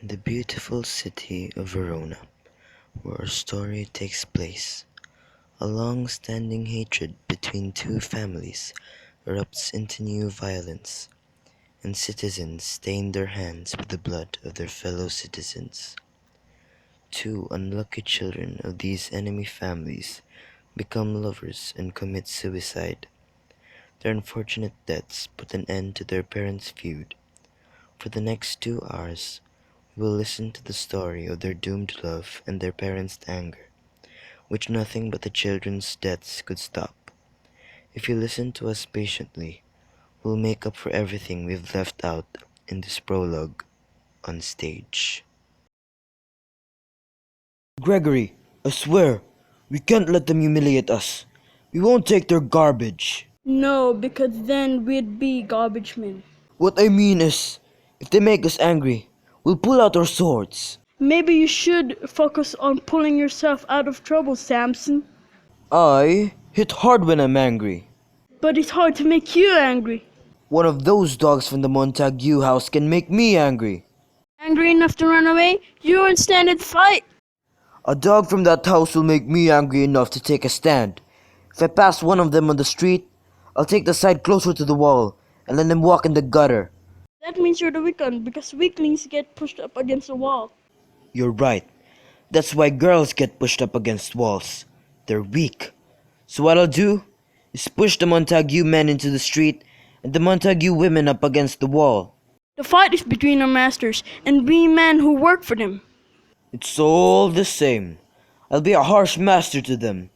In the beautiful city of Verona, where our story takes place, a long-standing hatred between two families erupts into new violence, and citizens stain their hands with the blood of their fellow citizens. Two unlucky children of these enemy families become lovers and commit suicide. Their unfortunate deaths put an end to their parents' feud. For the next 2 hours, we will listen to the story of their doomed love and their parents' anger, which nothing but the children's deaths could stop. If you listen to us patiently, we'll make up for everything we've left out in this prologue on stage. Gregory, I swear, we can't let them humiliate us. We won't take their garbage. No, because then we'd be garbage men. What I mean is, if they make us angry, we'll pull out our swords. Maybe you should focus on pulling yourself out of trouble, Samson. I hit hard when I'm angry. But it's hard to make you angry. One of those dogs from the Montague house can make me angry. Angry enough to run away? You won't stand and fight. A dog from that house will make me angry enough to take a stand. If I pass one of them on the street, I'll take the side closer to the wall and let them walk in the gutter. That means you're the weak one, because weaklings get pushed up against the wall. You're right. That's why girls get pushed up against walls. They're weak. So what I'll do is push the Montague men into the street and the Montague women up against the wall. The fight is between our masters and we men who work for them. It's all the same. I'll be a harsh master to them.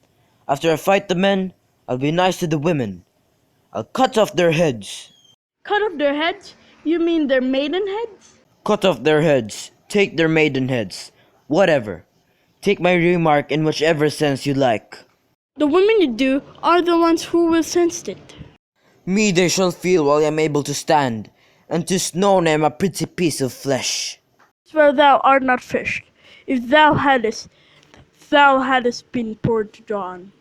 After I fight the men, I'll be nice to the women. I'll cut off their heads. Cut off their heads? You mean their maiden heads? Cut off their heads. Take their maiden heads. Whatever. Take my remark in whichever sense you like. The women you do are the ones who will sense it. Me they shall feel while I am able to stand, and 'tis known I am a pretty piece of flesh. Swear thou art not fish. If thou hadst been poured to John.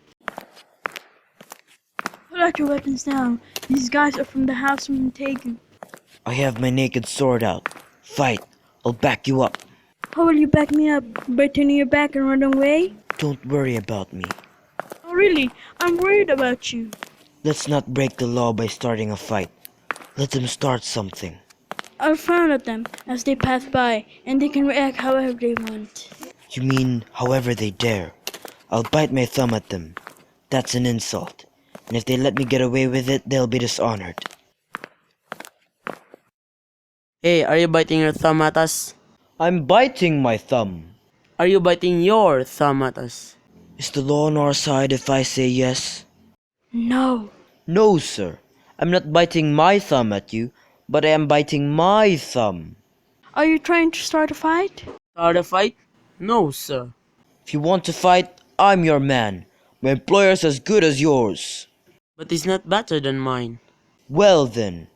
Put out your weapons now. These guys are from the house of Montague. I have my naked sword out. Fight. I'll back you up. How will you back me up? By turning your back and running away? Don't worry about me. Oh really? I'm worried about you. Let's not break the law by starting a fight. Let them start something. I'll frown at them as they pass by, and they can react however they want. You mean however they dare. I'll bite my thumb at them. That's an insult. And if they let me get away with it, they'll be dishonored. Hey, are you biting your thumb at us? I'm biting my thumb. Are you biting your thumb at us? Is the law on our side if I say yes? No. No, sir. I'm not biting my thumb at you, but I am biting my thumb. Are you trying to start a fight? Start a fight? No, sir. If you want to fight, I'm your man. My employer's as good as yours. But he's not better than mine. Well then.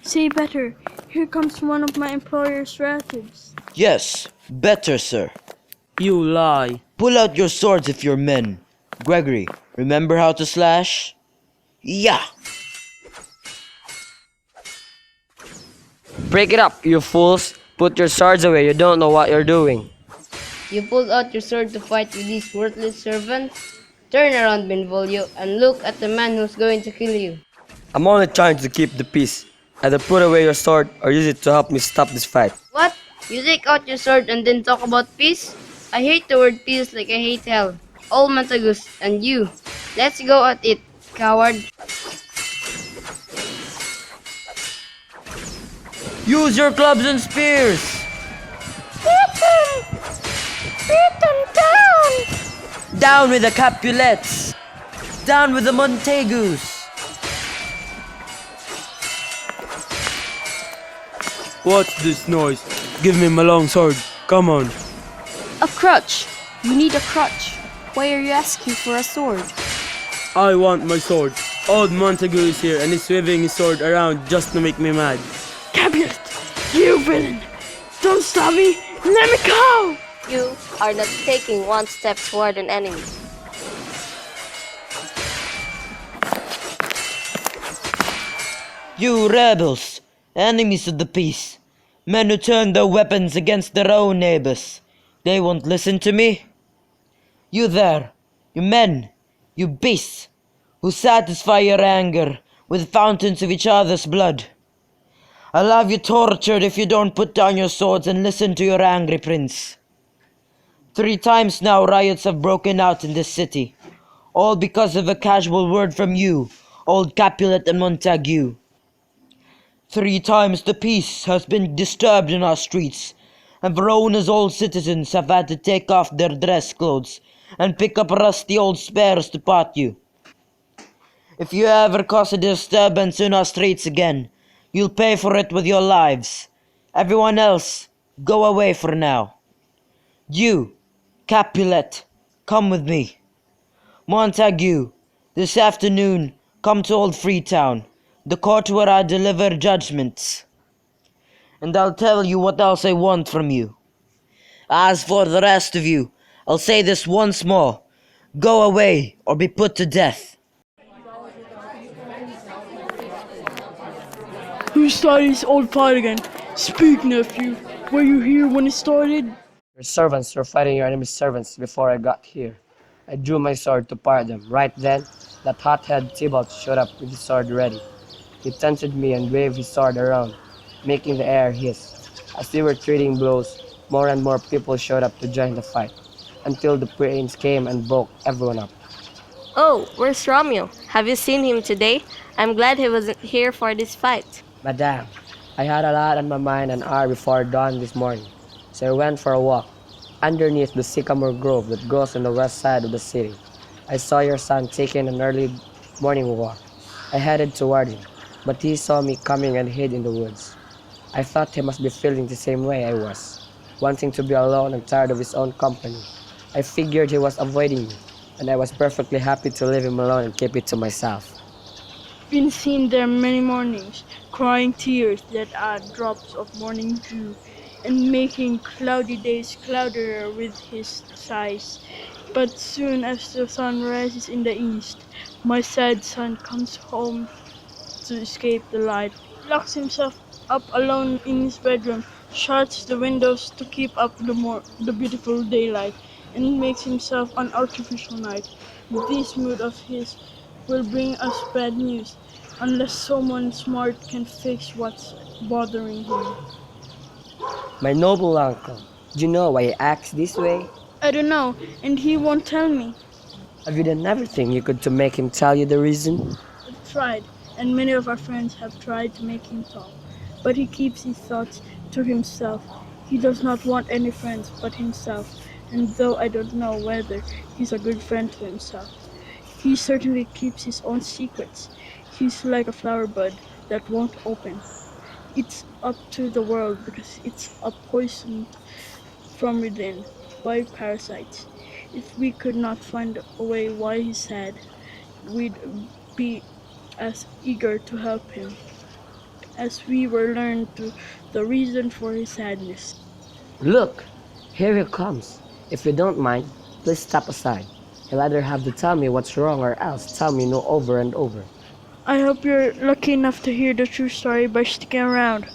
Say better. Here comes one of my employer's relatives. Yes, better, sir. You lie. Pull out your swords if you're men. Gregory, remember how to slash? Yeah! Break it up, you fools! Put your swords away, you don't know what you're doing. You pulled out your sword to fight with these worthless servants? Turn around, Benvolio, and look at the man who's going to kill you. I'm only trying to keep the peace. Either put away your sword or use it to help me stop this fight. What? You take out your sword and then talk about peace? I hate the word peace like I hate hell. All Montagus and you. Let's go at it, coward. Use your clubs and spears! Beat them! Beat them down! Down with the Capulets! Down with the Montagus! What's this noise? Give me my long sword. Come on. A crutch. You need a crutch. Why are you asking for a sword? I want my sword. Old Montague is here and he's waving his sword around just to make me mad. Capulet! You villain! Don't stop me! Let me go! You are not taking one step toward an enemy. You rebels! Enemies of the peace! Men who turn their weapons against their own neighbors. They won't listen to me. You there, you men, you beasts, who satisfy your anger with fountains of each other's blood. I'll have you tortured if you don't put down your swords and listen to your angry prince. 3 times now riots have broken out in this city, all because of a casual word from you, old Capulet and Montague. 3 times the peace has been disturbed in our streets, and Verona's old citizens have had to take off their dress clothes and pick up rusty old spares to pot you. If you ever cause a disturbance in our streets again, you'll pay for it with your lives. Everyone else, go away for now. You, Capulet, come with me. Montague, this afternoon, come to Old Freetown, the court where I deliver judgments. And I'll tell you what else I want from you. As for the rest of you, I'll say this once more. Go away or be put to death. Who started this old fight again? Speak, nephew. Were you here when it started? Your servants were fighting your enemy's servants before I got here. I drew my sword to part them. Right then, that hothead Tybalt showed up with his sword ready. He taunted me and waved his sword around, making the air hiss. As we were trading blows, more and more people showed up to join the fight, until the prince came and woke everyone up. Oh, where's Romeo? Have you seen him today? I'm glad he wasn't here for this fight. Madame, I had a lot on my mind an hour before dawn this morning, so I went for a walk underneath the sycamore grove that goes on the west side of the city. I saw your son taking an early morning walk. I headed toward him, but he saw me coming and hid in the woods. I thought he must be feeling the same way I was, wanting to be alone and tired of his own company. I figured he was avoiding me, and I was perfectly happy to leave him alone and keep it to myself. Been seen there many mornings, crying tears that add drops of morning dew, and making cloudy days cloudier with his sighs. But soon as the sun rises in the east, my sad son comes home to escape the light, locks himself up alone in his bedroom, shuts the windows to keep up the beautiful daylight, and makes himself an artificial night. This mood of his will bring us bad news, unless someone smart can fix what's bothering him. My noble uncle, do you know why he acts this way? I don't know, and he won't tell me. Have you done everything you could to make him tell you the reason? I've tried, and many of our friends have tried to make him talk, but he keeps his thoughts to himself. He does not want any friends but himself, and though I don't know whether he's a good friend to himself, he certainly keeps his own secrets. He's like a flower bud that won't open. It's up to the world because it's a poison from within by parasites. If we could not find a way why he's sad, we'd be as eager to help him as we were learned to the reason for his sadness. Look, here he comes. If you don't mind, please step aside. He'll either have to tell me what's wrong or else tell me no over and over. I hope you're lucky enough to hear the true story by sticking around.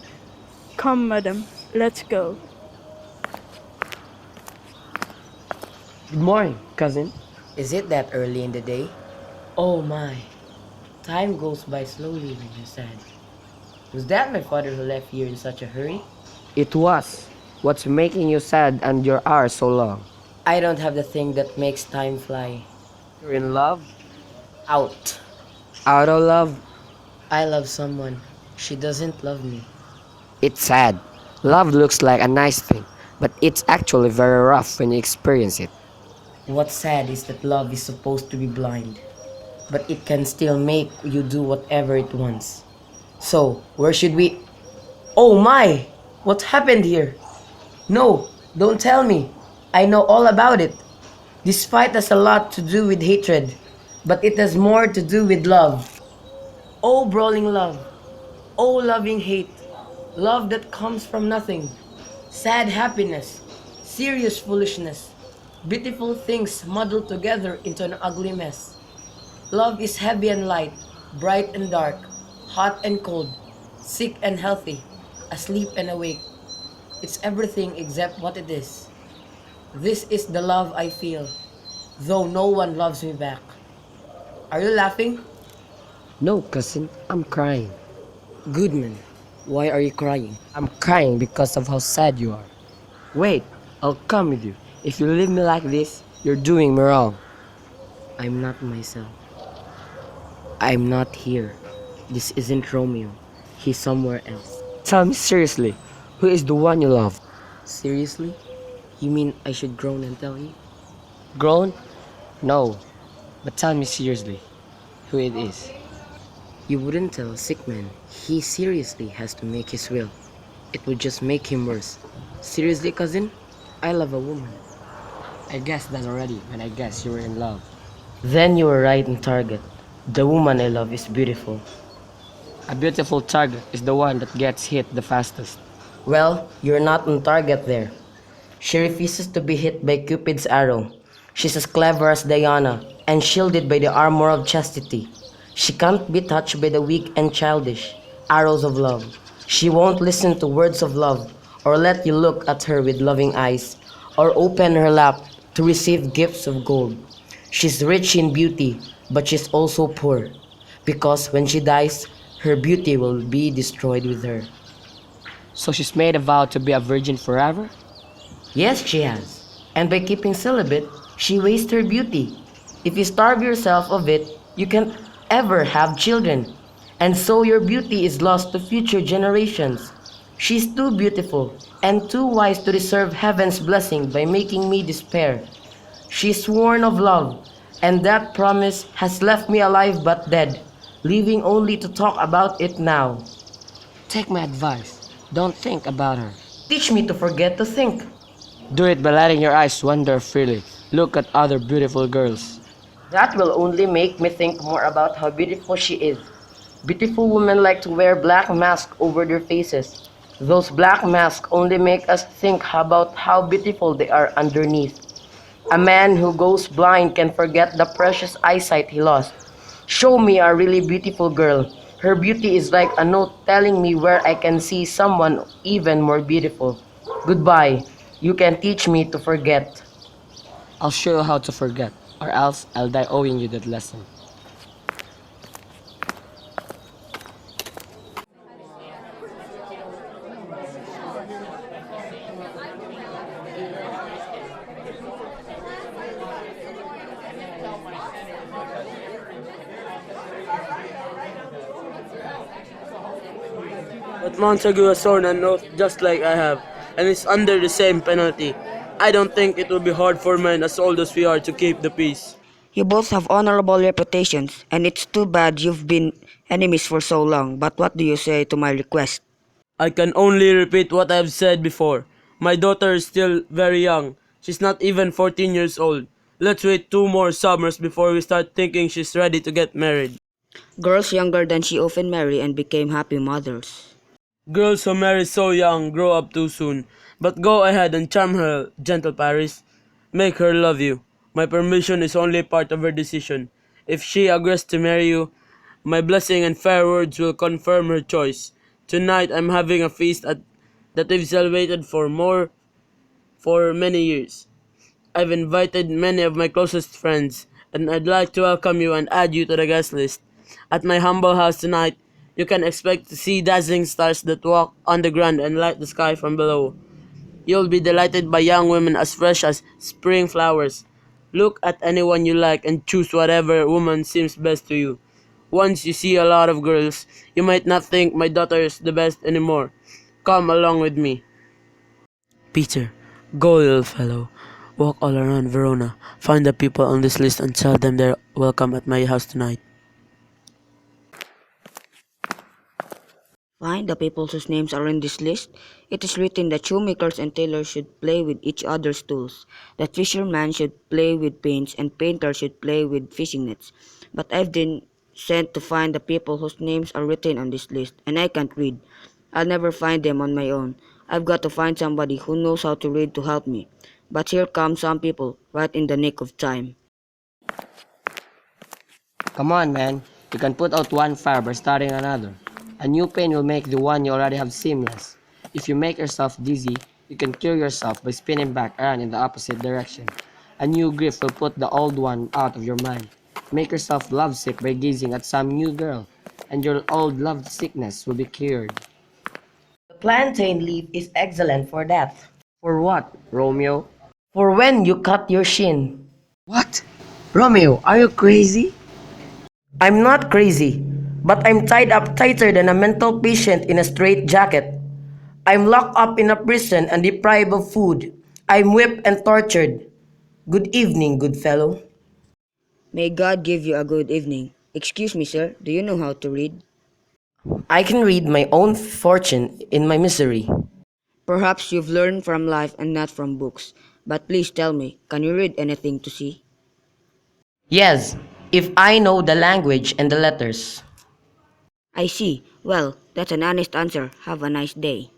Come, madam, let's go. Good morning, cousin. Is it that early in the day? Oh my, time goes by slowly when you're sad. Was that my father who left here in such a hurry? It was. What's making you sad and your hour so long? I don't have the thing that makes time fly. You're in love? Out. Out of love? I love someone. She doesn't love me. It's sad. Love looks like a nice thing, but it's actually very rough when you experience it. What's sad is that love is supposed to be blind, but it can still make you do whatever it wants. So, where should we... Oh my! What happened here? No, don't tell me. I know all about it. This fight has a lot to do with hatred, but it has more to do with love. Oh, brawling love. Oh, loving hate. Love that comes from nothing. Sad happiness. Serious foolishness. Beautiful things muddled together into an ugly mess. Love is heavy and light, bright and dark, hot and cold, sick and healthy, asleep and awake, It's everything except what it is. This is the love I feel, though no one loves me back. Are you laughing? No, cousin, I'm crying. Goodman, why are you crying? I'm crying because of how sad you are. Wait, I'll come with you. If you leave me like this, you're doing me wrong. I'm not myself. I'm not here. This isn't Romeo. He's somewhere else. Tell me seriously, who is the one you love? Seriously? You mean I should groan and tell you? Grown? No, but tell me seriously, who it is. You wouldn't tell a sick man. He seriously has to make his will. It would just make him worse. Seriously, cousin? I love a woman. I guessed that already when I guessed you were in love. Then you were right on target. The woman I love is beautiful. A beautiful target is the one that gets hit the fastest. Well, you're not on target there. She refuses to be hit by Cupid's arrow. She's as clever as Diana and shielded by the armor of chastity. She can't be touched by the weak and childish arrows of love. She won't listen to words of love or let you look at her with loving eyes or open her lap to receive gifts of gold. She's rich in beauty, but she's also poor because when she dies, her beauty will be destroyed with her. So she's made a vow to be a virgin forever? Yes, she has. And by keeping celibate, she wastes her beauty. If you starve yourself of it, you can't ever have children. And so your beauty is lost to future generations. She's too beautiful and too wise to deserve heaven's blessing by making me despair. She's sworn of love, and that promise has left me alive but dead, living only to talk about it now. Take my advice. Don't think about her. Teach me to forget to think. Do it by letting your eyes wander freely. Look at other beautiful girls. That will only make me think more about how beautiful she is. Beautiful women like to wear black masks over their faces. Those black masks only make us think about how beautiful they are underneath. A man who goes blind can forget the precious eyesight he lost. Show me a really beautiful girl. Her beauty is like a note telling me where I can see someone even more beautiful. Goodbye. You can teach me to forget. I'll show you how to forget, or else I'll die owing you that lesson. But Montague has sworn an oath just like I have, and is under the same penalty. I don't think it will be hard for men as old as we are to keep the peace. You both have honorable reputations, and it's too bad you've been enemies for so long, but what do you say to my request? I can only repeat what I've said before. My daughter is still very young. She's not even 14 years old. Let's wait 2 more summers before we start thinking she's ready to get married. Girls younger than she often marry and became happy mothers. Girls who marry so young grow up too soon. But go ahead and charm her, gentle Paris. Make her love you. My permission is only part of her decision. If she agrees to marry you, my blessing and fair words will confirm her choice. Tonight I'm having a feast that we've celebrated for many years. I've invited many of my closest friends, and I'd like to welcome you and add you to the guest list. At my humble house tonight, you can expect to see dazzling stars that walk on the ground and light the sky from below. You'll be delighted by young women as fresh as spring flowers. Look at anyone you like and choose whatever woman seems best to you. Once you see a lot of girls, you might not think my daughter is the best anymore. Come along with me. Peter, go little fellow. Walk all around Verona. Find the people on this list and tell them they're welcome at my house tonight. Find the people whose names are in this list. It is written that shoemakers and tailors should play with each other's tools, that fishermen should play with paints, and painters should play with fishing nets. But I've been sent to find the people whose names are written on this list, and I can't read. I'll never find them on my own. I've got to find somebody who knows how to read to help me. But here come some people, right in the nick of time. Come on, man. You can put out one fire by starting another. A new paint will make the one you already have seamless. If you make yourself dizzy, You can kill yourself by spinning back around in the opposite direction. A new grief will put the old one out of your mind. Make yourself lovesick by gazing at some new girl, and your old love sickness will be cured. The plantain leaf is excellent for that. For what, Romeo? For when you cut your shin. What? Romeo, are you crazy? I'm not crazy, but I'm tied up tighter than a mental patient in a straitjacket. I'm locked up in a prison and deprived of food. I'm whipped and tortured. Good evening, good fellow. May God give you a good evening. Excuse me, sir, do you know how to read? I can read my own fortune in my misery. Perhaps you've learned from life and not from books. But please tell me, can you read anything to see? Yes, if I know the language and the letters. I see. Well, that's an honest answer. Have a nice day.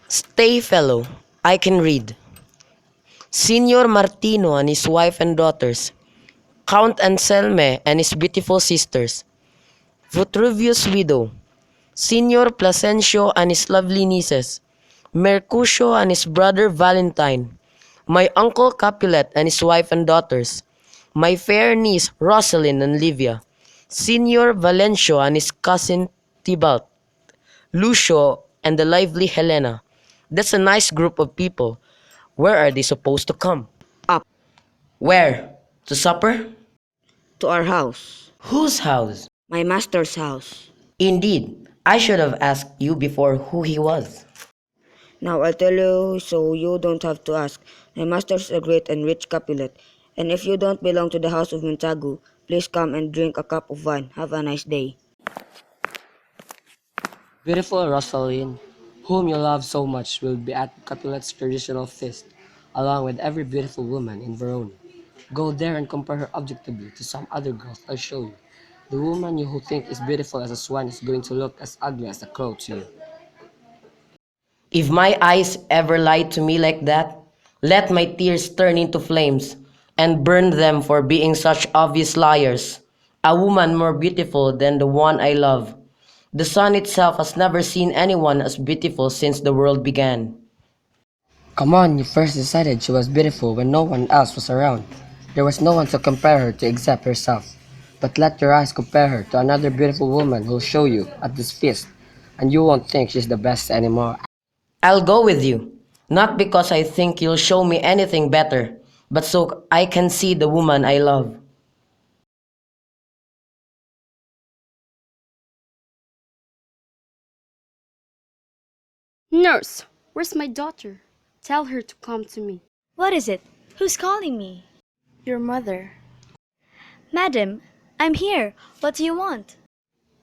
Stay, fellow. I can read. Signor Martino and his wife and daughters. Count Anselme and his beautiful sisters. Vitruvius' widow. Signor Placencio and his lovely nieces. Mercutio and his brother Valentine. My uncle Capulet and his wife and daughters. My fair niece Rosaline and Livia. Signor Valencio and his cousin Tybalt. Lucio and the lively Helena. That's a nice group of people. Where are they supposed to come? Up Where? To supper? to our house. Whose house? My master's house. Indeed, I should have asked you before who he was. Now I'll tell you so you don't have to ask. My master's a great and rich Capulet. And if you don't belong to the house of Montagu, please come and drink a cup of wine. Have a nice day. Beautiful Rosaline, whom you love so much, will be at Capulet's traditional feast, along with every beautiful woman in Verona. Go there and compare her objectively to some other girls I'll show you. The woman you who think is beautiful as a swan is going to look as ugly as a crow to you. If my eyes ever lied to me like that, let my tears turn into flames and burn them for being such obvious liars. A woman more beautiful than the one I love. The sun itself has never seen anyone as beautiful since the world began. Come on, you first decided she was beautiful when no one else was around. There was no one to compare her to except yourself. But let your eyes compare her to another beautiful woman who'll show you at this feast, and you won't think she's the best anymore. I'll go with you, not because I think you'll show me anything better, but so I can see the woman I love. Nurse, where's my daughter? Tell her to come to me. What is it? Who's calling me? Your mother. Madam, I'm here. What do you want?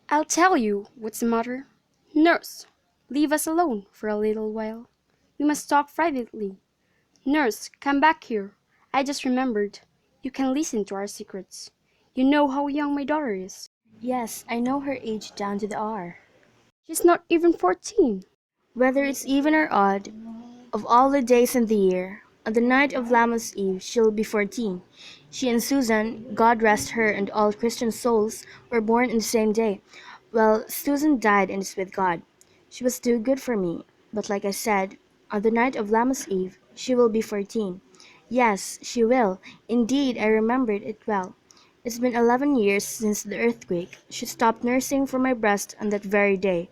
I'll tell you what's the matter. Nurse, leave us alone for a little while. We must talk privately. Nurse, come back here. I just remembered. You can listen to our secrets. You know how young my daughter is. Yes, I know her age down to the R. She's not even 14. Whether it's even or odd, of all the days in the year, on the night of Lammas Eve she'll be 14. She and Susan, God rest her and all Christian souls, were born in the same day. Well, Susan died and is with God. She was too good for me, but like I said, on the night of Lammas Eve she will be 14. Yes, she will. Indeed, I remembered it well. It's been 11 years since the earthquake. She stopped nursing for my breast on that very day.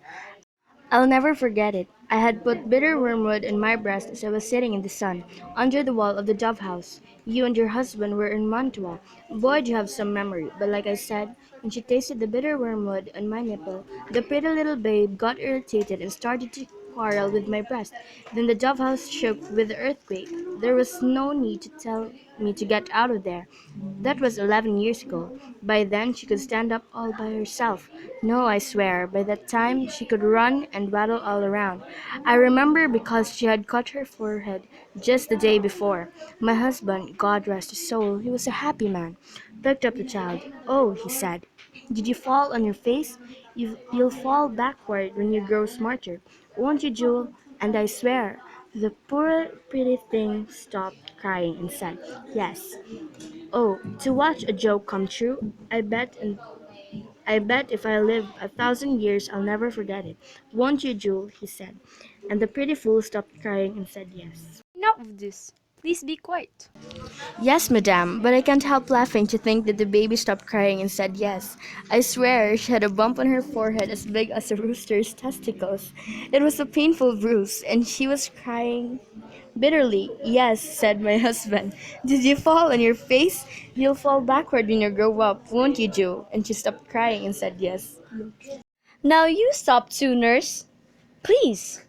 I'll never forget it. I had put bitter wormwood in my breast as I was sitting in the sun, under the wall of the dove house. You and your husband were in Mantua. Boy, do you have some memory. But like I said, when she tasted the bitter wormwood on my nipple, the pretty little babe got irritated and started to quarrel with my breast. Then the dove house shook with the earthquake. There was no need to tell me to get out of there. That was 11 years ago. By then, she could stand up all by herself. No, I swear, by that time she could run and waddle all around. I remember because she had cut her forehead just the day before. My husband, God rest his soul, he was a happy man, picked up the child. Oh, he said, did you fall on your face? You'll fall backward when you grow smarter. Won't you, Jewel? And I swear, the poor pretty thing stopped crying and said, yes. Oh, to watch a joke come true, I bet and I bet if I live 1,000 years, I'll never forget it. Won't you, Jule? He said. And the pretty fool stopped crying and said yes. Enough of this. Please be quiet. Yes, madame, but I can't help laughing to think that the baby stopped crying and said yes. I swear she had a bump on her forehead as big as a rooster's testicles. It was a painful bruise, and she was crying bitterly. Yes, said my husband. Did you fall on your face? You'll fall backward when you grow up, won't you, Joe? And she stopped crying and said yes. Now you stop too, nurse. Please.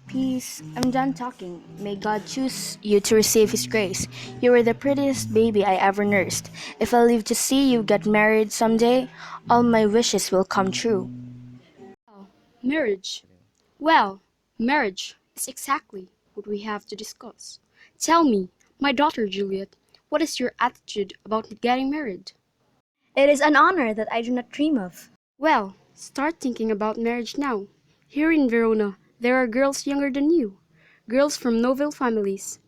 Peace. I'm done talking. May God choose you to receive His grace. You were the prettiest baby I ever nursed. If I live to see you get married someday, all my wishes will come true. Marriage. Well, marriage is exactly what we have to discuss. Tell me, my daughter Juliet, what is your attitude about getting married? It is an honor that I do not dream of. Well, start thinking about marriage now. Here in Verona, there are girls younger than you, girls from noble families,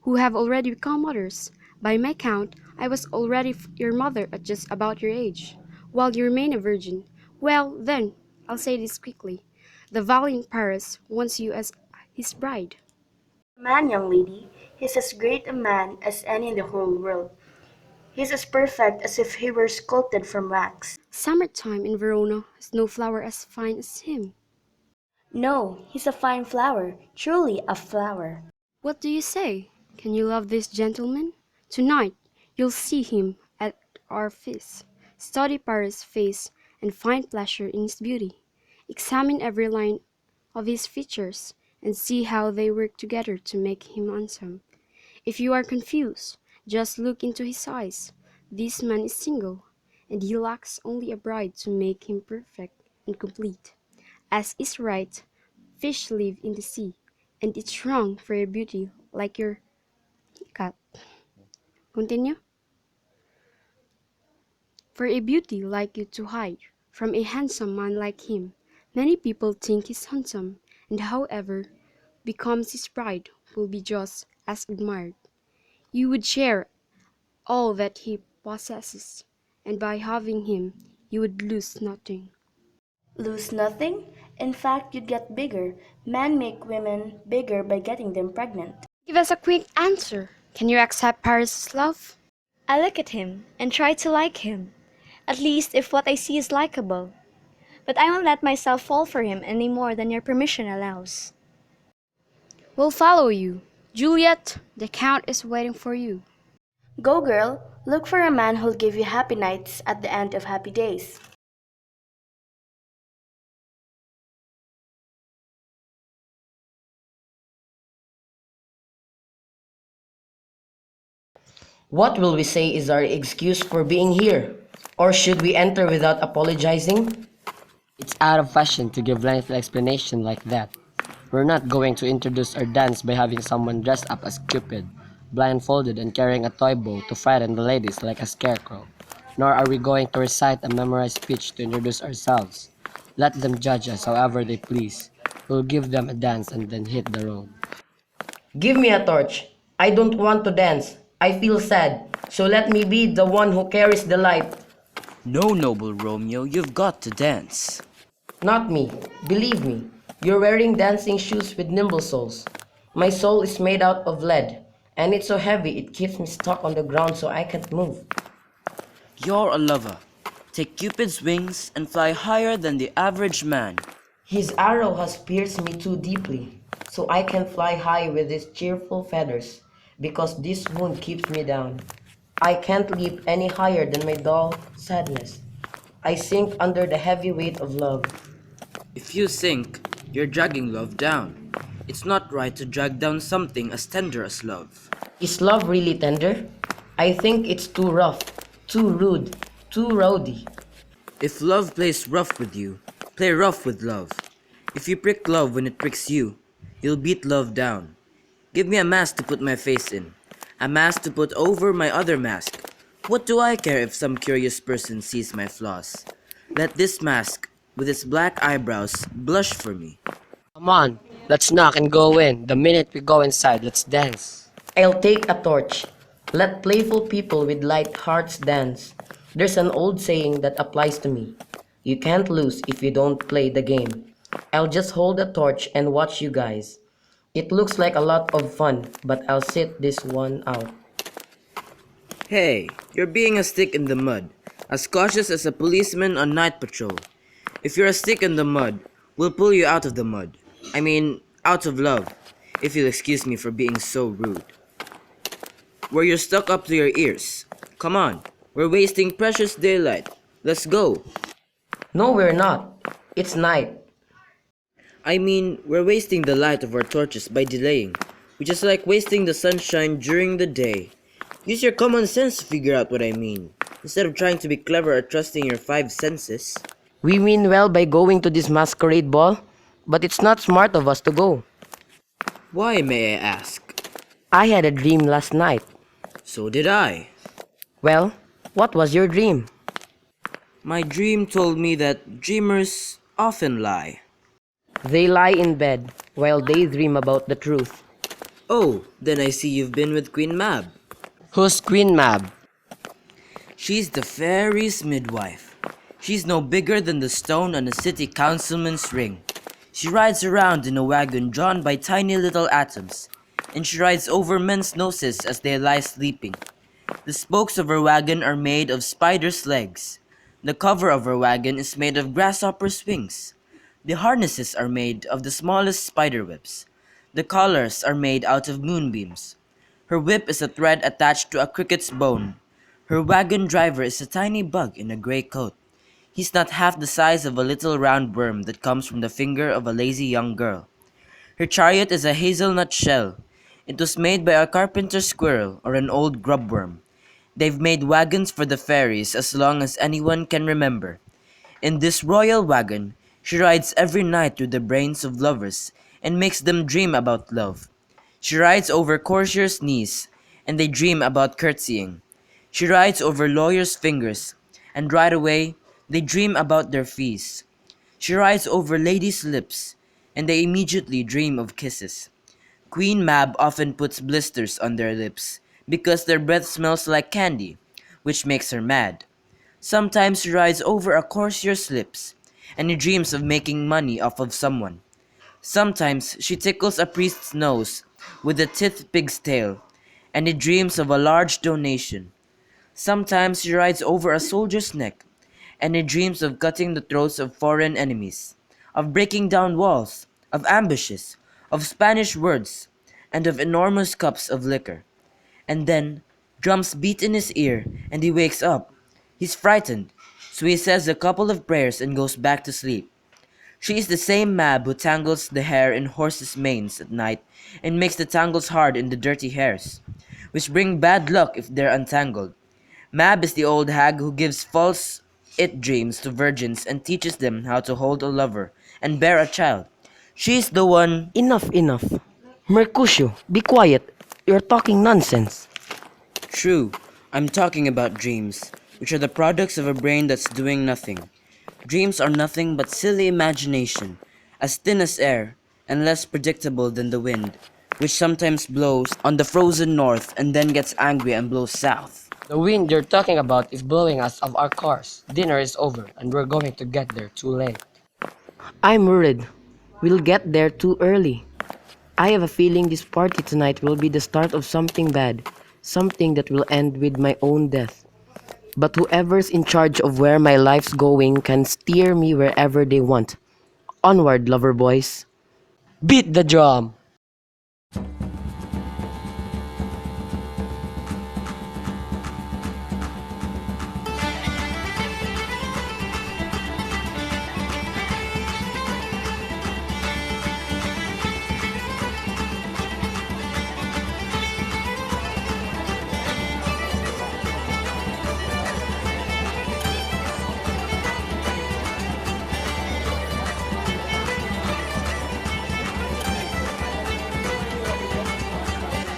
who have already become mothers. By my count, I was already your mother at just about your age, while you remain a virgin. Well, then, I'll say this quickly. The valiant Paris wants you as his bride. Man, young lady, he's as great a man as any in the whole world. He's as perfect as if he were sculpted from wax. Summertime in Verona has no flower as fine as him. No, he's a fine flower, truly a flower. What do you say? Can you love this gentleman? Tonight, you'll see him at our feast. Study Paris' face and find pleasure in his beauty. Examine every line of his features and see how they work together to make him handsome. If you are confused, just look into his eyes. This man is single, and he lacks only a bride to make him perfect and complete. As is right, fish live in the sea, and it's wrong for a beauty like your cat. Continue. For a beauty like you to hide from a handsome man like him. Many people think he's handsome, and however becomes his bride will be just as admired. You would share all that he possesses, and by having him, you would lose nothing. Lose nothing? In fact, you'd get bigger. Men make women bigger by getting them pregnant. Give us a quick answer. Can you accept Paris' love? I look at him and try to like him, at least if what I see is likable. But I won't let myself fall for him any more than your permission allows. We'll follow you. Juliet, the Count is waiting for you. Go, girl. Look for a man who'll give you happy nights at the end of happy days. What will we say is our excuse for being here? Or should we enter without apologizing? It's out of fashion to give lengthy explanation like that. We're not going to introduce our dance by having someone dressed up as Cupid, blindfolded and carrying a toy bow to frighten the ladies like a scarecrow. Nor are we going to recite a memorized speech to introduce ourselves. Let them judge us however they please. We'll give them a dance and then hit the road. Give me a torch. I don't want to dance. I feel sad. So let me be the one who carries the light. No, noble Romeo, you've got to dance. Not me. Believe me. You're wearing dancing shoes with nimble soles. My soul is made out of lead, and it's so heavy it keeps me stuck on the ground so I can't move. You're a lover. Take Cupid's wings and fly higher than the average man. His arrow has pierced me too deeply, so I can fly high with his cheerful feathers, because this wound keeps me down. I can't leap any higher than my dull sadness. I sink under the heavy weight of love. If you sink, you're dragging love down. It's not right to drag down something as tender as love. Is love really tender? I think it's too rough, too rude, too rowdy. If love plays rough with you, play rough with love. If you prick love when it pricks you, you'll beat love down. Give me a mask to put my face in, a mask to put over my other mask. What do I care if some curious person sees my flaws? Let this mask, with its black eyebrows, blush for me. Come on, let's knock and go in. The minute we go inside, let's dance. I'll take a torch. Let playful people with light hearts dance. There's an old saying that applies to me. You can't lose if you don't play the game. I'll just hold a torch and watch you guys. It looks like a lot of fun, but I'll sit this one out. Hey, you're being a stick in the mud, as cautious as a policeman on night patrol. If you're a stick in the mud, we'll pull you out of the mud. I mean, out of love, if you'll excuse me for being so rude. Where you're stuck up to your ears. Come on, we're wasting precious daylight. Let's go. No, we're not. It's night. I mean, we're wasting the light of our torches by delaying, which is like wasting the sunshine during the day. Use your common sense to figure out what I mean, instead of trying to be clever or trusting your five senses. We mean well by going to this masquerade ball, but it's not smart of us to go. Why, may I ask? I had a dream last night. So did I. Well, what was your dream? My dream told me that dreamers often lie. They lie in bed while they dream about the truth. Oh, then I see you've been with Queen Mab. Who's Queen Mab? She's the fairy's midwife. She's no bigger than the stone on a city councilman's ring. She rides around in a wagon drawn by tiny little atoms, and she rides over men's noses as they lie sleeping. The spokes of her wagon are made of spiders' legs. The cover of her wagon is made of grasshopper's wings. The harnesses are made of the smallest spider webs. The collars are made out of moonbeams. Her whip is a thread attached to a cricket's bone. Her wagon driver is a tiny bug in a gray coat. He's not half the size of a little round worm that comes from the finger of a lazy young girl. Her chariot is a hazelnut shell. It was made by a carpenter squirrel or an old grubworm. They've made wagons for the fairies as long as anyone can remember. In this royal wagon, she rides every night through the brains of lovers and makes them dream about love. She rides over courtiers' knees, and they dream about curtsying. She rides over lawyers' fingers, and right away, they dream about their fees. She rides over ladies' lips, and they immediately dream of kisses. Queen Mab often puts blisters on their lips, because their breath smells like candy, which makes her mad. Sometimes she rides over a courtier's lips, and he dreams of making money off of someone. Sometimes she tickles a priest's nose with a tith pig's tail, and he dreams of a large donation. Sometimes she rides over a soldier's neck, and he dreams of cutting the throats of foreign enemies, of breaking down walls, of ambushes, of Spanish words, and of enormous cups of liquor. And then, drums beat in his ear, and he wakes up. He's frightened, so he says a couple of prayers and goes back to sleep. She is the same Mab who tangles the hair in horses' manes at night and makes the tangles hard in the dirty hairs, which bring bad luck if they're untangled. Mab is the old hag who gives false it dreams to virgins and teaches them how to hold a lover and bear a child. She's the one... Enough. Mercutio, be quiet. You're talking nonsense. True, I'm talking about dreams, which are the products of a brain that's doing nothing. Dreams are nothing but silly imagination, as thin as air, and less predictable than the wind, which sometimes blows on the frozen north and then gets angry and blows south. The wind you're talking about is blowing us off our course. Dinner is over, and we're going to get there too late. I'm worried. We'll get there too early. I have a feeling this party tonight will be the start of something bad, something that will end with my own death. But whoever's in charge of where my life's going can steer me wherever they want. Onward, lover boys. Beat the drum!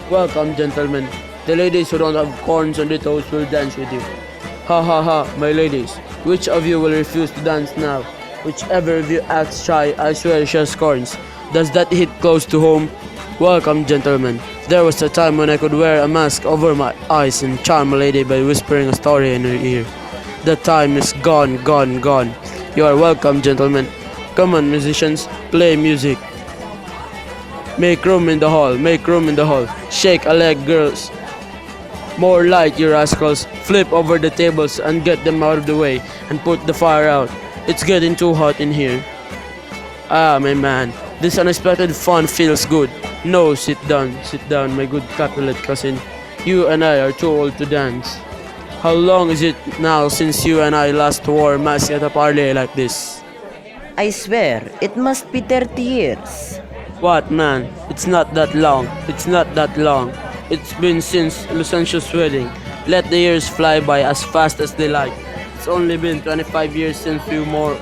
Welcome, gentlemen. The ladies who don't have corns on their toes will dance with you. Ha ha ha, my ladies. Which of you will refuse to dance now? Whichever of you acts shy, I swear she has corns. Does that hit close to home? Welcome, gentlemen. There was a time when I could wear a mask over my eyes and charm a lady by whispering a story in her ear. That time is gone, gone, gone. You are welcome, gentlemen. Come on, musicians, play music. Make room in the hall, make room in the hall. Shake a leg, girls. More light, you rascals. Flip over the tables and get them out of the way and put the fire out. It's getting too hot in here. Ah, my man, this unexpected fun feels good. No, sit down, my good Capulet cousin. You and I are too old to dance. How long is it now since you and I last wore masks at a party like this? I swear, it must be 30 years. What, man? It's not that long. It's not that long. It's been since Lucentius' wedding. Let the years fly by as fast as they like. It's only been 25 years since we wore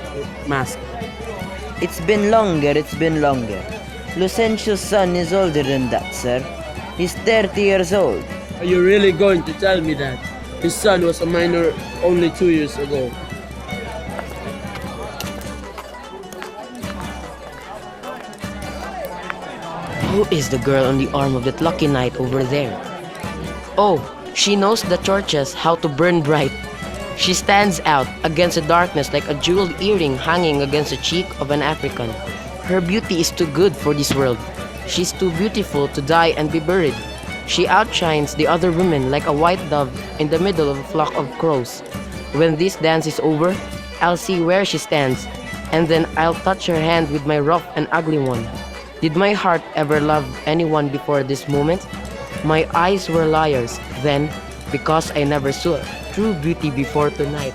masks. It's been longer, it's been longer. Lucentius' son is older than that, sir. He's 30 years old. Are you really going to tell me that? His son was a minor only 2 years ago. Who is the girl on the arm of that lucky knight over there? Oh, she knows the torches how to burn bright. She stands out against the darkness like a jeweled earring hanging against the cheek of an African. Her beauty is too good for this world. She's too beautiful to die and be buried. She outshines the other women like a white dove in the middle of a flock of crows. When this dance is over, I'll see where she stands, and then I'll touch her hand with my rough and ugly one. Did my heart ever love anyone before this moment? My eyes were liars then, because I never saw true beauty before tonight.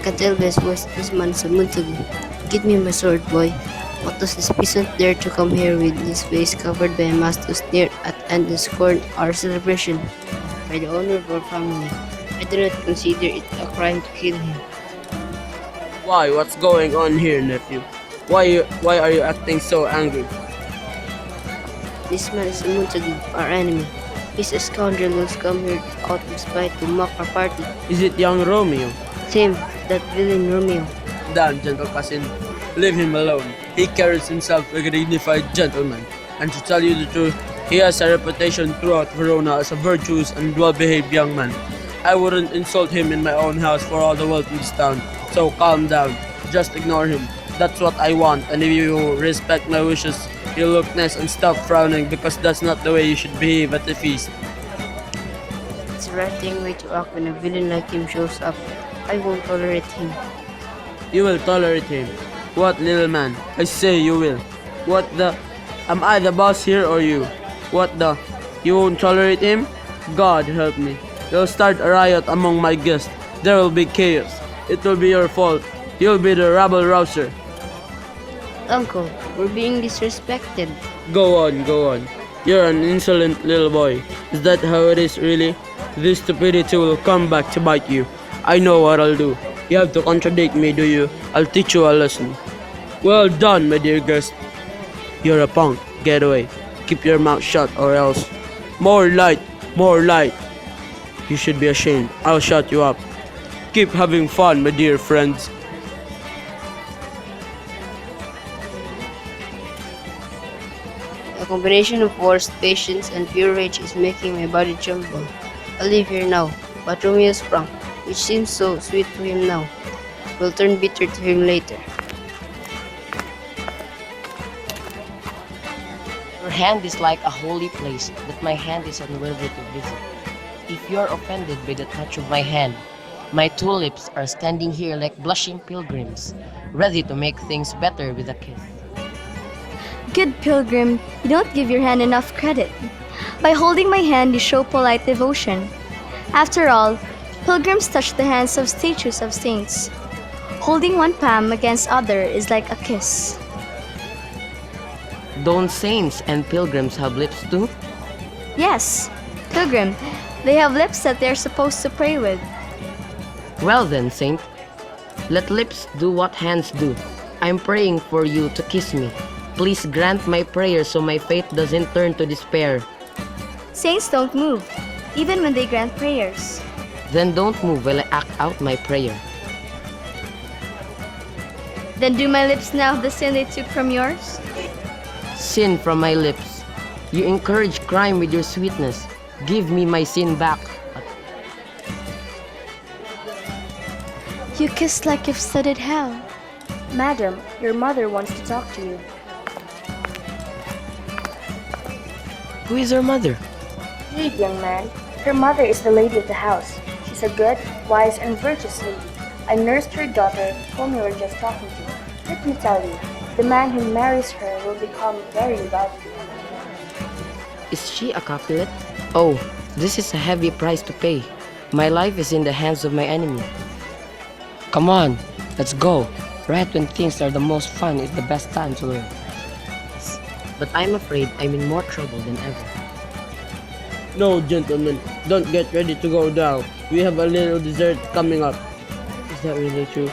Catelbes was this man a month ago. Give me my sword, boy. What does this peasant dare to come here with his face covered by a mask to sneer at and to scorn our celebration? By the honor of our family, I do not consider it a crime to kill him. Why? What's going on here, nephew? Why are you acting so angry? This man is a Montague, our enemy. He's a scoundrel who's come here out of spite to mock our party. Is it young Romeo? Same, that villain Romeo. Dan, gentle cousin, leave him alone. He carries himself like a dignified gentleman. And to tell you the truth, he has a reputation throughout Verona as a virtuous and well-behaved young man. I wouldn't insult him in my own house for all the world in this town. So calm down. Just ignore him. That's what I want, and if you respect my wishes, you look nice and stop frowning, because that's not the way you should behave at the feast. It's the right thing way to act when a villain like him shows up. I won't tolerate him. You will tolerate him. What, little man? I say you will. What the? Am I the boss here or you? What the? You won't tolerate him? God help me. You'll start a riot among my guests. There will be chaos. It will be your fault. You'll be the rabble-rouser. Uncle, we're being disrespected. Go on, go on. You're an insolent little boy. Is that how it is really? This stupidity will come back to bite you. I know what I'll do. You have to contradict me, do you? I'll teach you a lesson. Well done, my dear guest. You're a punk. Get away. Keep your mouth shut or else. More light, more light. You should be ashamed. I'll shut you up. Keep having fun, my dear friends. A combination of force, patience, and pure rage is making my body tremble. I live here now, but Romeo's prank, which seems so sweet to him now, will turn bitter to him later. Your hand is like a holy place that my hand is unworthy to visit. If you are offended by the touch of my hand, my tulips are standing here like blushing pilgrims, ready to make things better with a kiss. Good pilgrim, you don't give your hand enough credit. By holding my hand, you show polite devotion. After all, pilgrims touch the hands of statues of saints. Holding one palm against other is like a kiss. Don't saints and pilgrims have lips too? Yes, pilgrim, they have lips that they're supposed to pray with. Well then, saint, let lips do what hands do. I'm praying for you to kiss me. Please grant my prayer so my faith doesn't turn to despair. Saints don't move, even when they grant prayers. Then don't move while I act out my prayer. Then do my lips now the sin they took from yours? Sin from my lips. You encourage crime with your sweetness. Give me my sin back. You kiss like you've studied hell. Madam, your mother wants to talk to you. Who is her mother? Read, young man. Her mother is the lady of the house. She's a good, wise, and virtuous lady. I nursed her daughter, whom you were just talking to. Let me tell you, the man who marries her will become very wealthy. Is she a Capulet? Oh, this is a heavy price to pay. My life is in the hands of my enemy. Come on, let's go. Right when things are the most fun is the best time to learn. But I'm afraid I'm in more trouble than ever. No, gentlemen, don't get ready to go down. We have a little dessert coming up. Is that really true?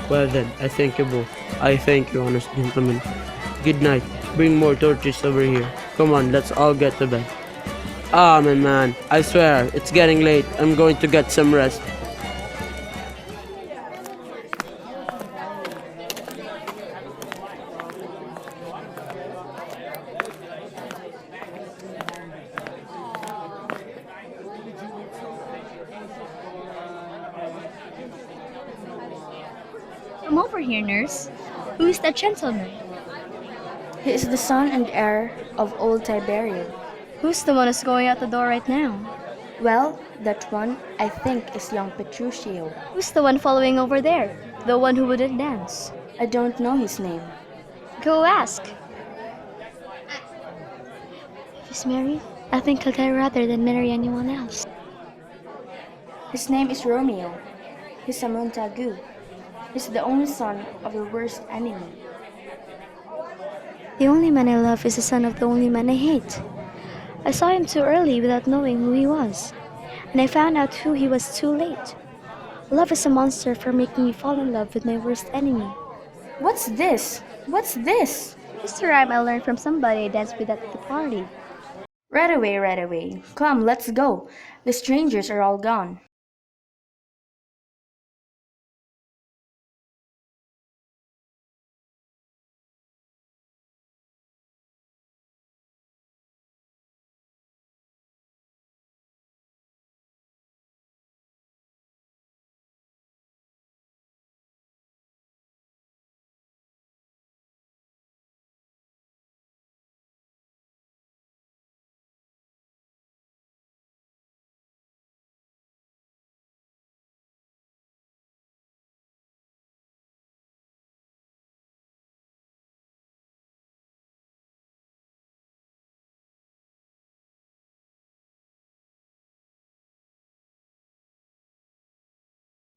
Well then, I thank you both. I thank you, honest gentlemen. Good night. Bring more torches over here. Come on, let's all get to bed. Ah, my man, I swear, it's getting late. I'm going to get some rest. Come over here, nurse. Who is that gentleman? He is the son and heir of old Tiberian. Who's the one who's going out the door right now? Well, that one, I think, is young Petruchio. Who's the one following over there? The one who wouldn't dance? I don't know his name. Go ask. If he's married, I think he'll die rather than marry anyone else. His name is Romeo. He's a Montague. He's the only son of your worst enemy. The only man I love is the son of the only man I hate. I saw him too early without knowing who he was, and I found out who he was too late. Love is a monster for making me fall in love with my worst enemy. What's this? What's this? It's a rhyme I learned from somebody I danced with at the party. Right away, right away. Come, let's go. The strangers are all gone.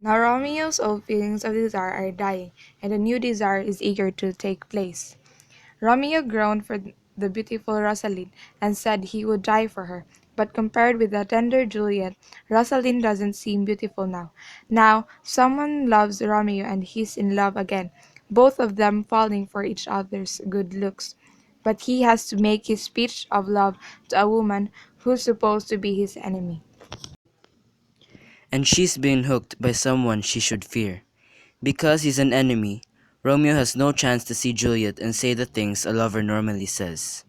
Now Romeo's old feelings of desire are dying, and a new desire is eager to take place. Romeo groaned for the beautiful Rosaline, and said he would die for her. But compared with the tender Juliet, Rosaline doesn't seem beautiful now. Now someone loves Romeo, and he's in love again, both of them falling for each other's good looks. But he has to make his speech of love to a woman who's supposed to be his enemy. And she's been hooked by someone she should fear. Because he's an enemy, Romeo has no chance to see Juliet and say the things a lover normally says.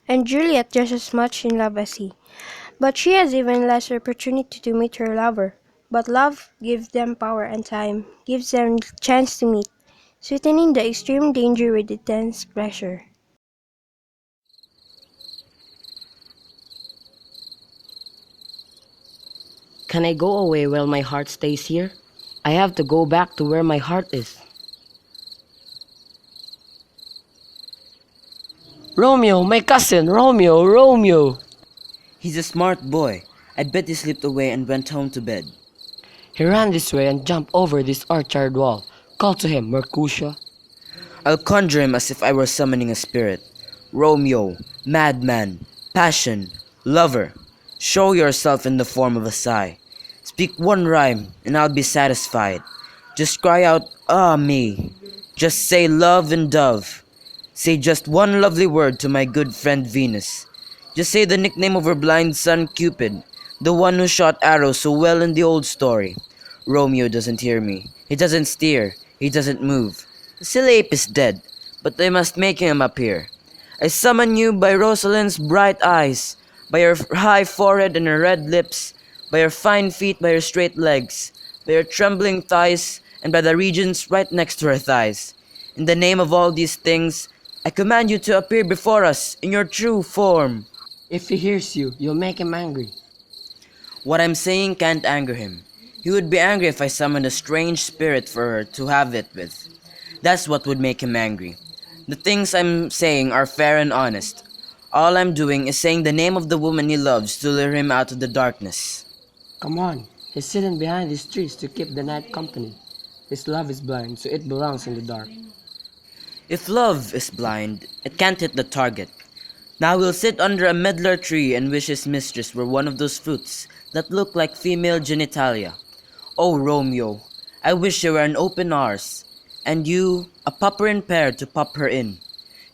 And Juliet just as much in love as he. But she has even less opportunity to meet her lover. But love gives them power and time, gives them chance to meet, sweetening the extreme danger with intense pleasure. Can I go away while my heart stays here? I have to go back to where my heart is. Romeo, my cousin, Romeo, Romeo! He's a smart boy. I bet he slipped away and went home to bed. He ran this way and jumped over this orchard wall. Call to him, Mercutio. I'll conjure him as if I were summoning a spirit. Romeo, madman, passion, lover, show yourself in the form of a sigh. Speak one rhyme, and I'll be satisfied. Just cry out, ah me. Just say love and dove. Say just one lovely word to my good friend Venus. Just say the nickname of her blind son Cupid, the one who shot arrows so well in the old story. Romeo doesn't hear me. He doesn't steer. He doesn't move. The silly ape is dead, but I must make him appear. I summon you by Rosaline's bright eyes, by her high forehead and her red lips, by her fine feet, by her straight legs, by her trembling thighs, and by the regions right next to her thighs. In the name of all these things, I command you to appear before us in your true form. If he hears you, you'll make him angry. What I'm saying can't anger him. He would be angry if I summoned a strange spirit for her to have it with. That's what would make him angry. The things I'm saying are fair and honest. All I'm doing is saying the name of the woman he loves to lure him out of the darkness. Come on, he's sitting behind these trees to keep the night company. His love is blind, so it belongs in the dark. If love is blind, it can't hit the target. Now he'll sit under a medlar tree and wish his mistress were one of those fruits that look like female genitalia. Oh, Romeo, I wish you were an open arse, and you a popperin pear to pop her in.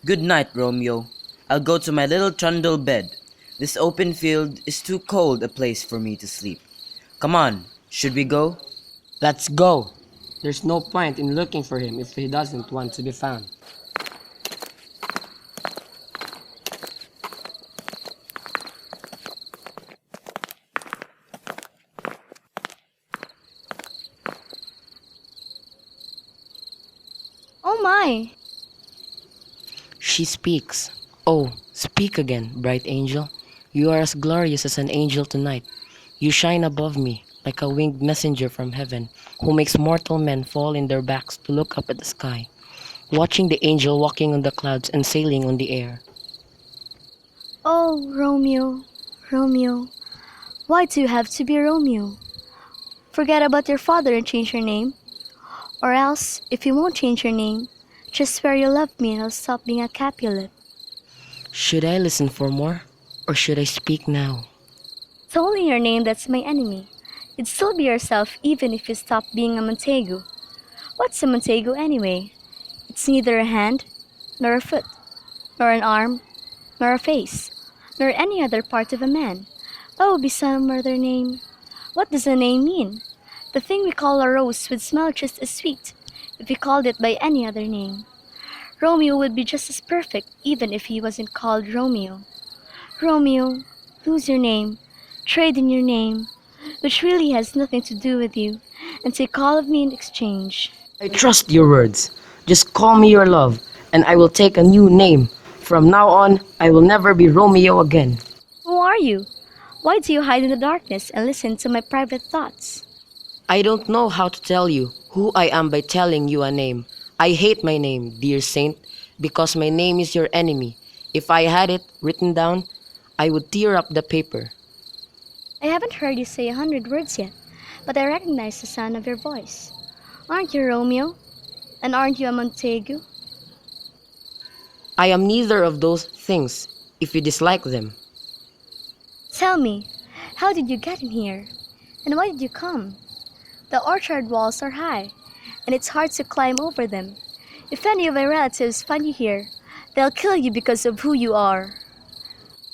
Good night, Romeo. I'll go to my little trundle bed. This open field is too cold a place for me to sleep. Come on, should we go? Let's go. There's no point in looking for him if he doesn't want to be found. Oh my! She speaks. Oh, speak again, bright angel. You are as glorious as an angel tonight. You shine above me like a winged messenger from heaven who makes mortal men fall in their backs to look up at the sky, watching the angel walking on the clouds and sailing on the air. Oh, Romeo, Romeo, why do you have to be Romeo? Forget about your father and change your name. Or else, if you won't change your name, just swear you love me and I'll stop being a Capulet. Should I listen for more, or should I speak now? It's only your name that's my enemy. You'd still be yourself even if you stop being a Montego. What's a Montego anyway? It's neither a hand, nor a foot, nor an arm, nor a face, nor any other part of a man. What would be some other name? What does a name mean? The thing we call a rose would smell just as sweet if we called it by any other name. Romeo would be just as perfect even if he wasn't called Romeo. Romeo, lose your name, trade in your name, which really has nothing to do with you, and take all of me in exchange. I trust your words. Just call me your love, and I will take a new name. From now on, I will never be Romeo again. Who are you? Why do you hide in the darkness and listen to my private thoughts? I don't know how to tell you who I am by telling you a name. I hate my name, dear saint, because my name is your enemy. If I had it written down, I would tear up the paper. I haven't heard you say 100 words yet, but I recognize the sound of your voice. Aren't you Romeo? And aren't you a Montego? I am neither of those things, if you dislike them. Tell me, how did you get in here? And why did you come? The orchard walls are high, and it's hard to climb over them. If any of my relatives find you here, they'll kill you because of who you are.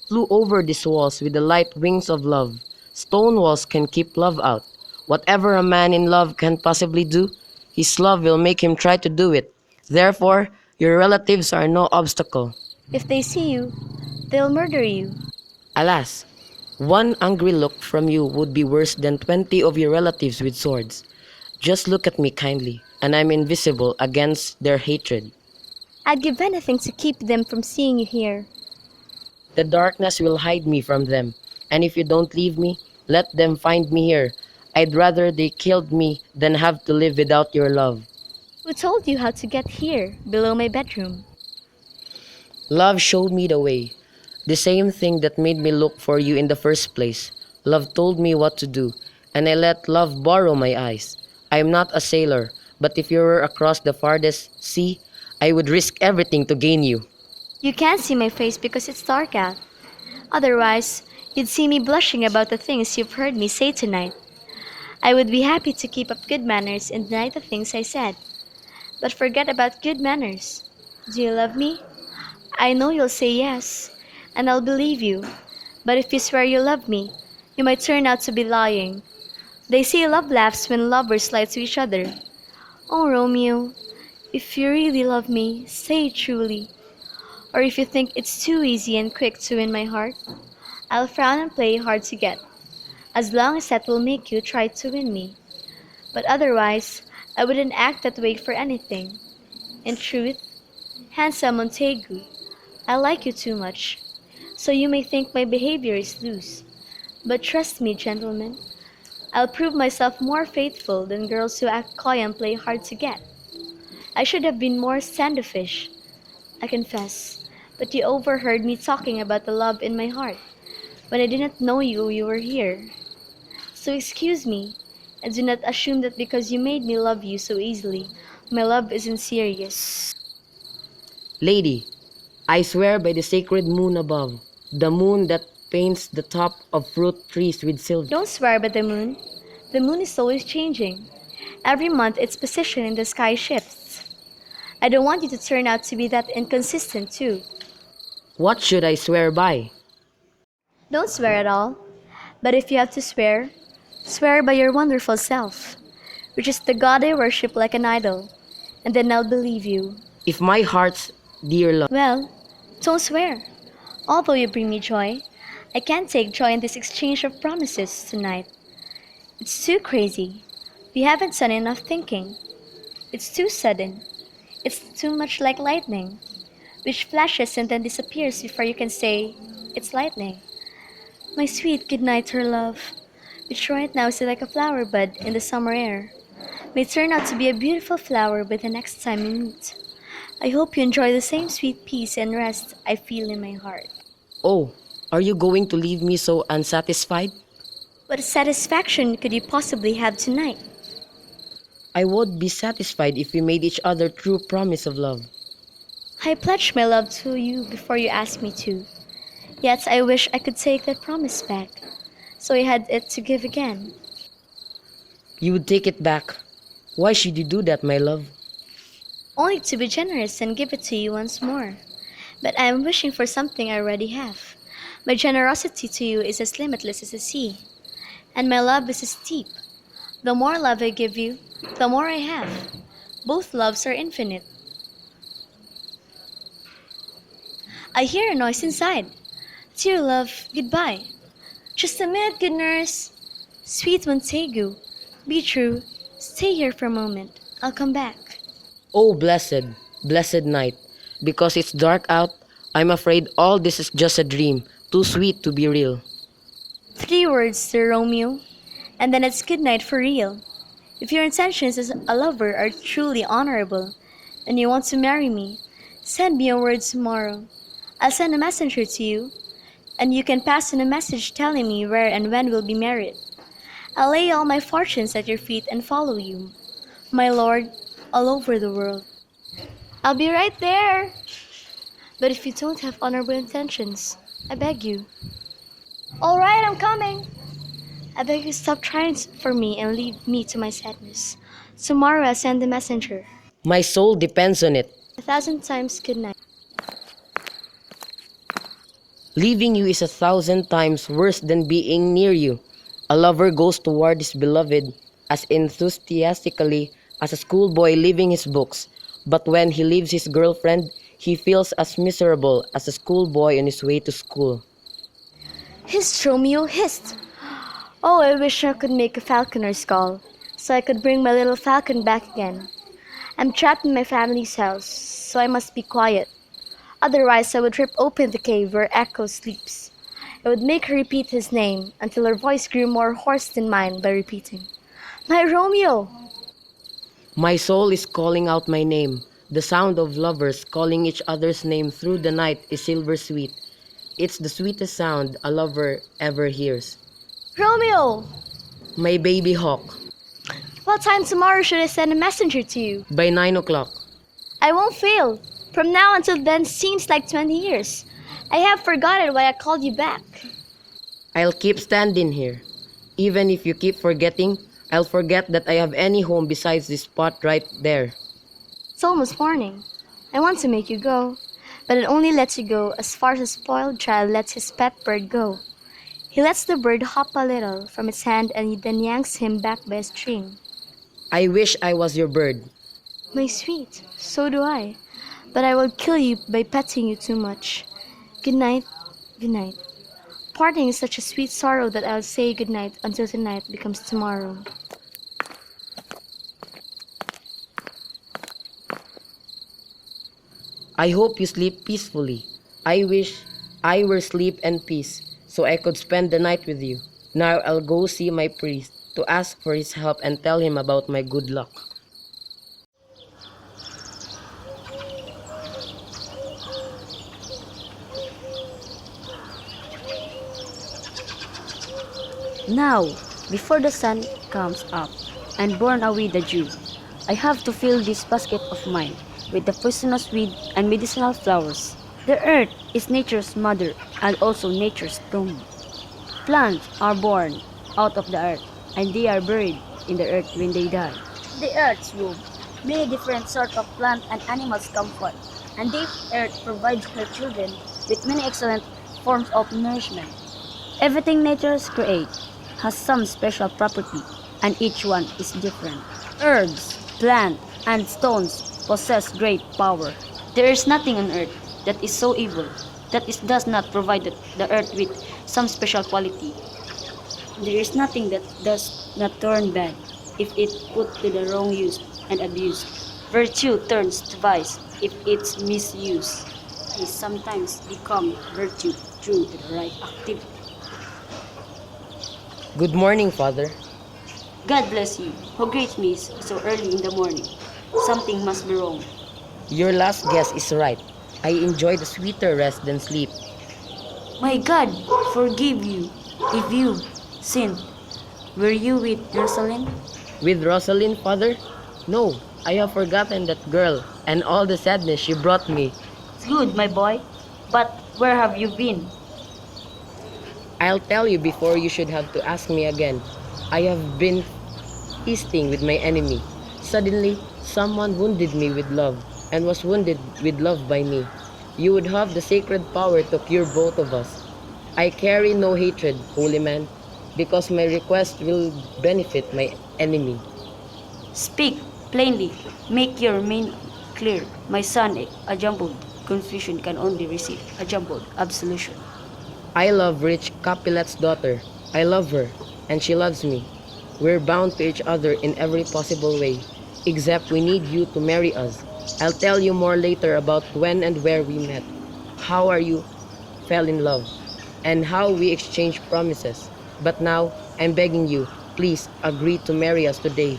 Flew over these walls with the light wings of love. Stone walls can keep love out. Whatever a man in love can possibly do, his love will make him try to do it. Therefore, your relatives are no obstacle. If they see you, they'll murder you. Alas, one angry look from you would be worse than 20 of your relatives with swords. Just look at me kindly, and I'm invisible against their hatred. I'd give anything to keep them from seeing you here. The darkness will hide me from them, and if you don't leave me, let them find me here. I'd rather they killed me than have to live without your love. Who told you how to get here, below my bedroom? Love showed me the way. The same thing that made me look for you in the first place. Love told me what to do, and I let love borrow my eyes. I am not a sailor, but if you were across the farthest sea, I would risk everything to gain you. You can't see my face because it's dark out. Otherwise, you'd see me blushing about the things you've heard me say tonight. I would be happy to keep up good manners and deny the things I said. But forget about good manners. Do you love me? I know you'll say yes, and I'll believe you. But if you swear you love me, you might turn out to be lying. They say love laughs when lovers lie to each other. Oh, Romeo, if you really love me, say it truly. Or if you think it's too easy and quick to win my heart, I'll frown and play hard to get, as long as that will make you try to win me. But otherwise, I wouldn't act that way for anything. In truth, handsome Montague, I like you too much, so you may think my behavior is loose. But trust me, gentlemen, I'll prove myself more faithful than girls who act coy and play hard to get. I should have been more standoffish, I confess, but you overheard me talking about the love in my heart when I didn't know you were here. So excuse me, and do not assume that because you made me love you so easily, my love isn't serious. Lady, I swear by the sacred moon above, the moon that paints the top of fruit trees with silver. Don't swear by the moon. The moon is always changing. Every month its position in the sky shifts. I don't want you to turn out to be that inconsistent too. What should I swear by? Don't swear at all. But if you have to swear, swear by your wonderful self, which is the God I worship like an idol, and then I'll believe you. If my heart's dear love. Well, don't swear. Although you bring me joy, I can't take joy in this exchange of promises tonight. It's too crazy. We haven't done enough thinking. It's too sudden. It's too much like lightning, which flashes and then disappears before you can say, it's lightning. My sweet good night, her love, which right now is like a flower bud in the summer air, may turn out to be a beautiful flower by the next time we meet. I hope you enjoy the same sweet peace and rest I feel in my heart. Oh, are you going to leave me so unsatisfied? What satisfaction could you possibly have tonight? I would be satisfied if we made each other true promise of love. I pledged my love to you before you asked me to. Yet I wish I could take that promise back, so I had it to give again. You would take it back. Why should you do that, my love? Only to be generous and give it to you once more. But I am wishing for something I already have. My generosity to you is as limitless as the sea, and my love is as deep. The more love I give you, the more I have. Both loves are infinite. I hear a noise inside. Dear love, goodbye. Just a minute, good nurse. Sweet Montague, be true. Stay here for a moment. I'll come back. Oh, blessed night. Because it's dark out, I'm afraid all this is just a dream, too sweet to be real. 3 words, Sir Romeo, and then it's good night for real. If your intentions as a lover are truly honorable, and you want to marry me, send me a word tomorrow. I'll send a messenger to you, and you can pass on a message telling me where and when we'll be married. I'll lay all my fortunes at your feet and follow you, my lord, all over the world. I'll be right there. But if you don't have honorable intentions, I beg you. All right, I'm coming. I beg you stop trying for me and leave me to my sadness. Tomorrow I'll send the messenger. My soul depends on it. 1,000 times good night. Leaving you is 1,000 times worse than being near you. A lover goes toward his beloved as enthusiastically as a schoolboy leaving his books, but when he leaves his girlfriend, he feels as miserable as a schoolboy on his way to school. Hist, Romeo, hist! Oh, I wish I could make a falconer's call, so I could bring my little falcon back again. I'm trapped in my family's house, so I must be quiet. Otherwise, I would rip open the cave where Echo sleeps. I would make her repeat his name until her voice grew more hoarse than mine by repeating, "My Romeo!" My soul is calling out my name. The sound of lovers calling each other's name through the night is silver sweet. It's the sweetest sound a lover ever hears. Romeo! My baby hawk. What time tomorrow should I send a messenger to you? By 9 o'clock. I won't fail. From now until then seems like 20 years. I have forgotten why I called you back. I'll keep standing here. Even if you keep forgetting, I'll forget that I have any home besides this spot right there. It's almost morning. I want to make you go, but it only lets you go as far as a spoiled child lets his pet bird go. He lets the bird hop a little from its hand and then yanks him back by a string. I wish I was your bird. My sweet, so do I. But I will kill you by petting you too much. Good night, good night. Parting is such a sweet sorrow that I'll say good night until tonight becomes tomorrow. I hope you sleep peacefully. I wish I were sleep and peace, so I could spend the night with you. Now I'll go see my priest to ask for his help and tell him about my good luck. Now, before the sun comes up and burn away the dew, I have to fill this basket of mine with the poisonous weed and medicinal flowers. The earth is nature's mother and also nature's tomb. Plants are born out of the earth and they are buried in the earth when they die. The earth's womb, many different sorts of plants and animals come forth, and the earth provides her children with many excellent forms of nourishment. Everything nature creates has some special property, and each one is different. Herbs, plants, and stones possess great power. There is nothing on earth that is so evil that it does not provide the earth with some special quality. There is nothing that does not turn bad if it put to the wrong use and abuse. Virtue turns to vice if it's misused. It sometimes become virtue through the right activity. Good morning, Father. God bless you, who greets me so early in the morning. Something must be wrong. Your last guess is right. I enjoy the sweeter rest than sleep. My God, forgive you if you sinned. Were you with Rosalind? With Rosalind, Father? No, I have forgotten that girl and all the sadness she brought me. It's good, my boy. But where have you been? I'll tell you before you should have to ask me again. I have been feasting with my enemy. Suddenly, someone wounded me with love and was wounded with love by me. You would have the sacred power to cure both of us. I carry no hatred, holy man, because my request will benefit my enemy. Speak plainly. Make your meaning clear. My son, a jumbled confusion can only receive a jumbled absolution. I love rich Capulet's daughter. I love her, and she loves me. We're bound to each other in every possible way, except we need you to marry us. I'll tell you more later about when and where we met, how you fell in love, and how we exchanged promises. But now, I'm begging you, please agree to marry us today.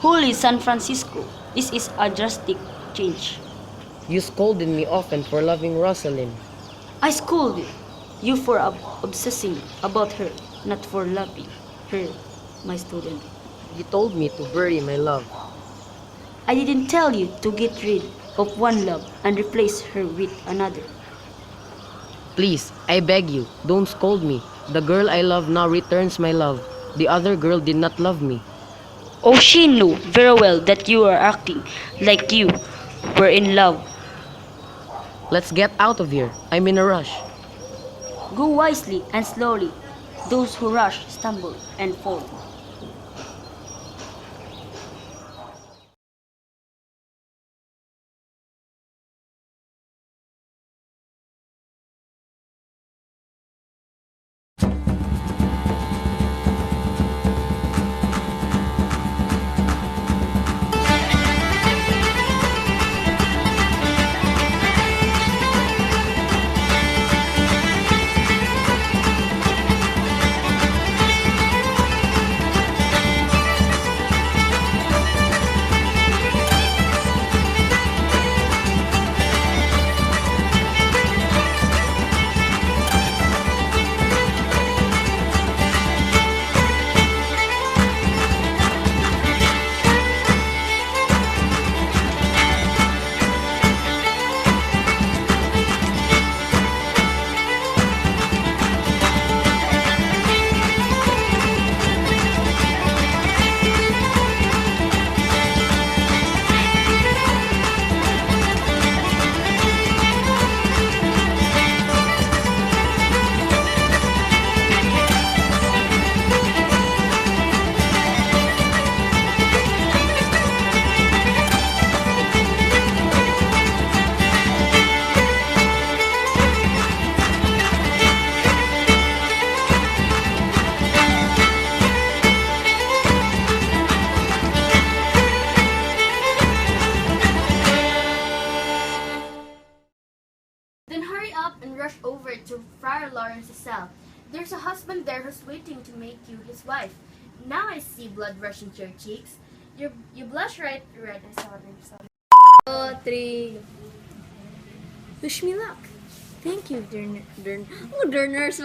Holy San Francisco, this is a drastic change. You scolded me often for loving Rosalind. I scolded you for obsessing about her, not for loving her, my student. You told me to bury my love. I didn't tell you to get rid of one love and replace her with another. Please, I beg you, don't scold me. The girl I love now returns my love. The other girl did not love me. Oh, she knew very well that you were acting like you were in love. Let's get out of here. I'm in a rush. Go wisely and slowly. Those who rush stumble and fall. over to Friar Laurence's cell. There's a husband there who's waiting to make you his wife. Now I see blood rushing to your cheeks. You blush right red. Sorry. 3. Wish me luck. Thank you, dear nurse.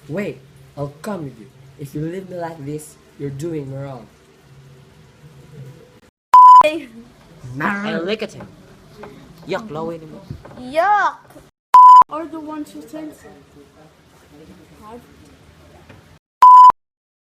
Wait, I'll come with you. If you leave me like this, you're doing me wrong. And look at him. Yuck, laway ni mo. Yuck! Are the ones who censor. Have